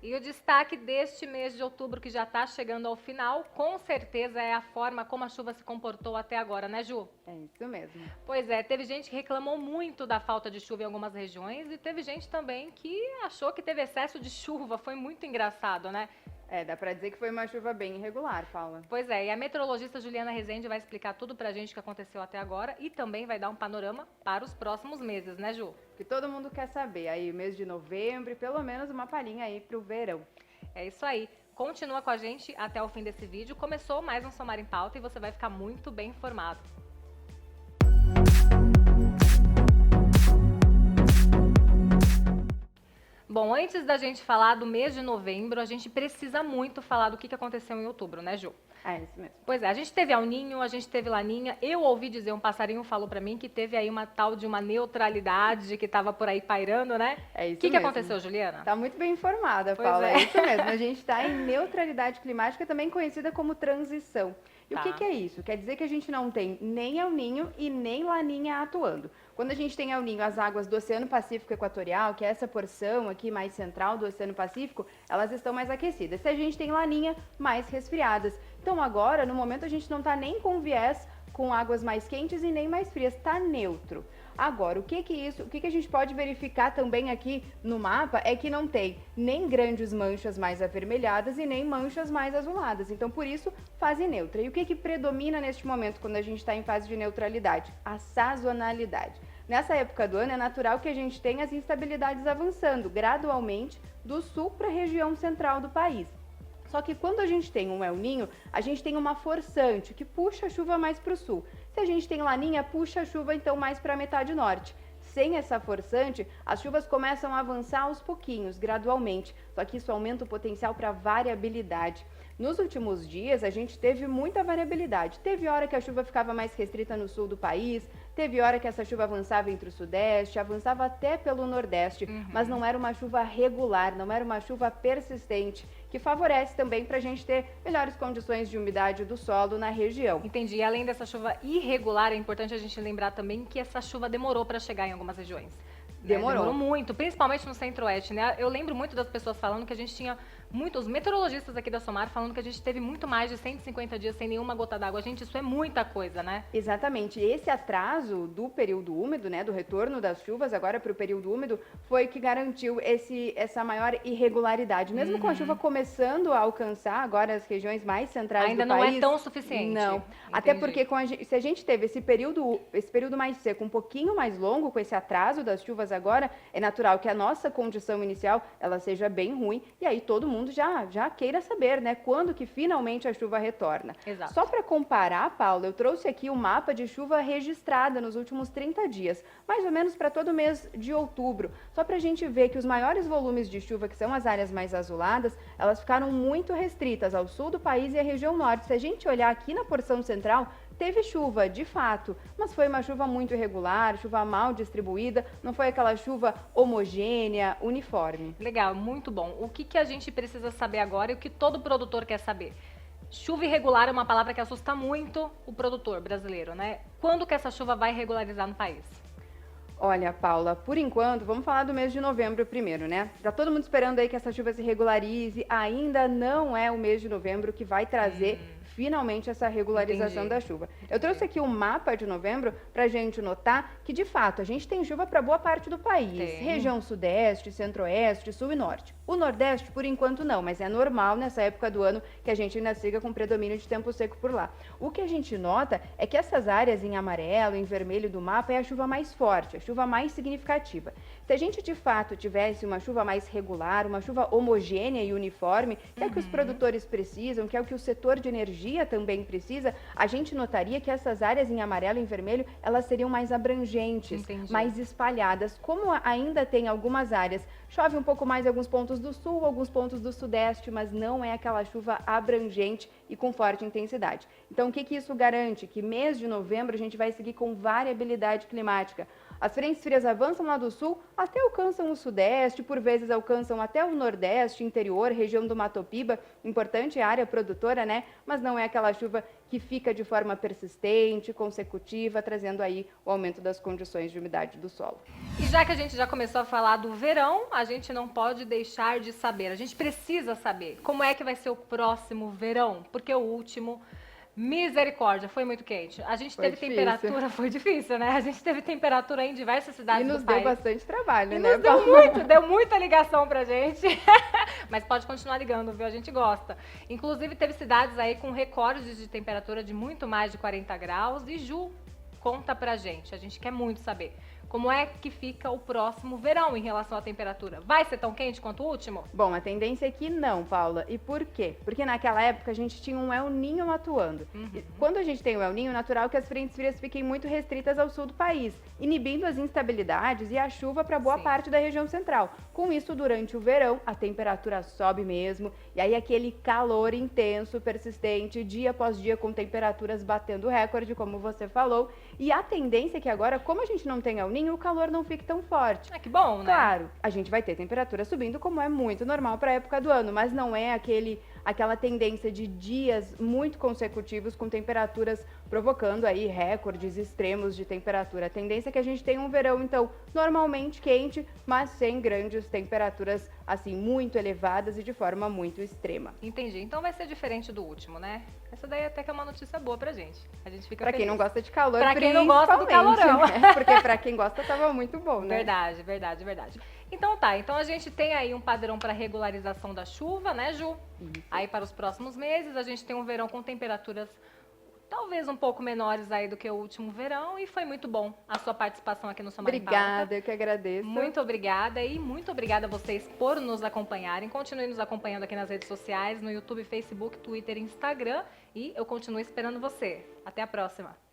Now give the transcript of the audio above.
E o destaque deste mês de outubro, que já está chegando ao final, com certeza é a forma como a chuva se comportou até agora, né, Ju? É isso mesmo. Pois é, teve gente que reclamou muito da falta de chuva em algumas regiões e teve gente também que achou que teve excesso de chuva. Foi muito engraçado, né? É, dá pra dizer que foi uma chuva bem irregular, Paula. Pois é, e a meteorologista Juliana Rezende vai explicar tudo pra gente o que aconteceu até agora e também vai dar um panorama para os próximos meses, né, Ju? Que todo mundo quer saber. Aí, mês de novembro e pelo menos uma palhinha aí pro verão. É isso aí. Continua com a gente até o fim desse vídeo. Começou mais um Somar em Pauta e você vai ficar muito bem informado. Bom, antes da gente falar do mês de novembro, a gente precisa muito falar do que aconteceu em outubro, né, Ju? É isso mesmo. Pois é, a gente teve El Ninho, a gente teve Laninha. Eu ouvi dizer, um passarinho falou pra mim que teve aí uma tal de uma neutralidade que tava por aí pairando, né? É isso O que mesmo. aconteceu, Juliana? Tá muito bem informada, Pois Paula. é. É isso mesmo. A gente está em neutralidade climática, também conhecida como transição. E Tá. o que é isso? Quer dizer que a gente não tem nem El Ninho e nem Laninha atuando. Quando a gente tem El Ninho, as águas do Oceano Pacífico Equatorial, que é essa porção aqui mais central do Oceano Pacífico, elas estão mais aquecidas. Se a gente tem Laninha, mais resfriadas. Então agora, no momento, a gente não está nem com viés com águas mais quentes e nem mais frias, está neutro. Agora, o que a gente pode verificar também aqui no mapa é que não tem nem grandes manchas mais avermelhadas e nem manchas mais azuladas. Então, por isso, fase neutra. E o que predomina neste momento quando a gente está em fase de neutralidade? A sazonalidade. Nessa época do ano, é natural que a gente tenha as instabilidades avançando gradualmente do sul para a região central do país. Só que quando a gente tem um El Ninho, a gente tem uma forçante que puxa a chuva mais para o sul. Se a gente tem Laninha, puxa a chuva então mais para a metade norte. Sem essa forçante, as chuvas começam a avançar aos pouquinhos, gradualmente. Só que isso aumenta o potencial para variabilidade. Nos últimos dias, a gente teve muita variabilidade. Teve hora que a chuva ficava mais restrita no sul do país, teve hora que essa chuva avançava entre o sudeste, avançava até pelo nordeste, mas não era uma chuva regular, não era uma chuva persistente, que favorece também para a gente ter melhores condições de umidade do solo na região. Entendi. E além dessa chuva irregular, é importante a gente lembrar também que essa chuva demorou para chegar em algumas regiões. Demorou muito, principalmente no centro-oeste, né? Eu lembro muito das pessoas falando que a gente tinha muitos meteorologistas aqui da Somar falando que a gente teve muito mais de 150 dias sem nenhuma gota d'água. Gente, isso é muita coisa, né? Exatamente. Esse atraso do período úmido, né, do retorno das chuvas agora para o período úmido, foi que garantiu essa maior irregularidade. Mesmo com a chuva começando a alcançar agora as regiões mais centrais Ainda do não país, é tão suficiente. Não. Entendi. Até porque se a gente teve esse período mais seco, um pouquinho mais longo, com esse atraso das chuvas agora, é natural que a nossa condição inicial ela seja bem ruim e aí todo mundo já queira saber, né, quando que finalmente a chuva retorna. Exato. Só para comparar, Paula, eu trouxe aqui o mapa de chuva registrada nos últimos 30 dias, mais ou menos para todo mês de outubro, só para a gente ver que os maiores volumes de chuva, que são as áreas mais azuladas, elas ficaram muito restritas ao sul do país e à região norte. Se a gente olhar aqui na porção central, teve chuva, de fato, mas foi uma chuva muito irregular, chuva mal distribuída, não foi aquela chuva homogênea, uniforme. Legal, muito bom. O que a gente precisa saber agora e o que todo produtor quer saber? Chuva irregular é uma palavra que assusta muito o produtor brasileiro, né? Quando que essa chuva vai regularizar no país? Olha, Paula, por enquanto, vamos falar do mês de novembro primeiro, né? Tá todo mundo esperando aí que essa chuva se regularize, ainda não é o mês de novembro que vai trazer finalmente essa regularização da chuva. Eu trouxe aqui um mapa de novembro para a gente notar que, de fato, a gente tem chuva para boa parte do país. Região sudeste, centro-oeste, sul e norte. O nordeste, por enquanto, não, mas é normal nessa época do ano que a gente ainda siga com predomínio de tempo seco por lá. O que a gente nota é que essas áreas em amarelo, em vermelho do mapa é a chuva mais forte, a chuva mais significativa. Se a gente, de fato, tivesse uma chuva mais regular, uma chuva homogênea e uniforme, que é o que os produtores precisam, que é o que o setor de energia também precisa, a gente notaria que essas áreas em amarelo e em vermelho, elas seriam mais abrangentes, mais espalhadas. Como ainda tem algumas áreas, chove um pouco mais em alguns pontos do sul, alguns pontos do sudeste, mas não é aquela chuva abrangente e com forte intensidade. Então, o que isso garante? Que mês de novembro a gente vai seguir com variabilidade climática. As frentes frias avançam lá do sul, até alcançam o sudeste, por vezes alcançam até o nordeste, interior, região do Mato Piba, importante área produtora, né? Mas não é aquela chuva que fica de forma persistente, consecutiva, trazendo aí o aumento das condições de umidade do solo. E já que a gente já começou a falar do verão, a gente não pode deixar de saber, a gente precisa saber como é que vai ser o próximo verão, porque o último, misericórdia, foi muito quente. A gente teve temperatura, foi difícil, né? A gente teve temperatura em diversas cidades do país. E nos deu bastante trabalho, e né? Nos deu muita ligação pra gente. Mas pode continuar ligando, viu? A gente gosta. Inclusive, teve cidades aí com recordes de temperatura de muito mais de 40 graus. E Ju, conta pra gente. A gente quer muito saber. Como é que fica o próximo verão em relação à temperatura? Vai ser tão quente quanto o último? Bom, a tendência é que não, Paula. E por quê? Porque naquela época a gente tinha um El Niño atuando. E quando a gente tem o El Niño, é natural que as frentes frias fiquem muito restritas ao sul do país, inibindo as instabilidades e a chuva para boa parte da região central. Com isso, durante o verão, a temperatura sobe mesmo, e aí aquele calor intenso, persistente, dia após dia, com temperaturas batendo recorde, como você falou. E a tendência é que agora, como a gente não tem El Niño, o calor não fique tão forte. Ah, que bom, né? Claro, a gente vai ter temperatura subindo, como é muito normal para a época do ano, mas não é aquela tendência de dias muito consecutivos com temperaturas provocando aí recordes extremos de temperatura. A tendência é que a gente tenha um verão, então, normalmente quente, mas sem grandes temperaturas, assim, muito elevadas e de forma muito extrema. Entendi. Então vai ser diferente do último, né? Essa daí até que é uma notícia boa pra gente. A gente fica Pra quem feliz. não gosta de calor, pra quem não gosta do calorão. Né? Porque pra quem gosta tava muito bom, né? Verdade, verdade, verdade. Então tá, então a gente tem aí um padrão para regularização da chuva, né, Ju? Aí para os próximos meses a gente tem um verão com temperaturas talvez um pouco menores aí do que o último verão, e foi muito bom a sua participação aqui no Samar em Pauta. Obrigada, eu que agradeço. Muito obrigada, e muito obrigada a vocês por nos acompanharem. Continue nos acompanhando aqui nas redes sociais, no YouTube, Facebook, Twitter e Instagram, e eu continuo esperando você. Até a próxima!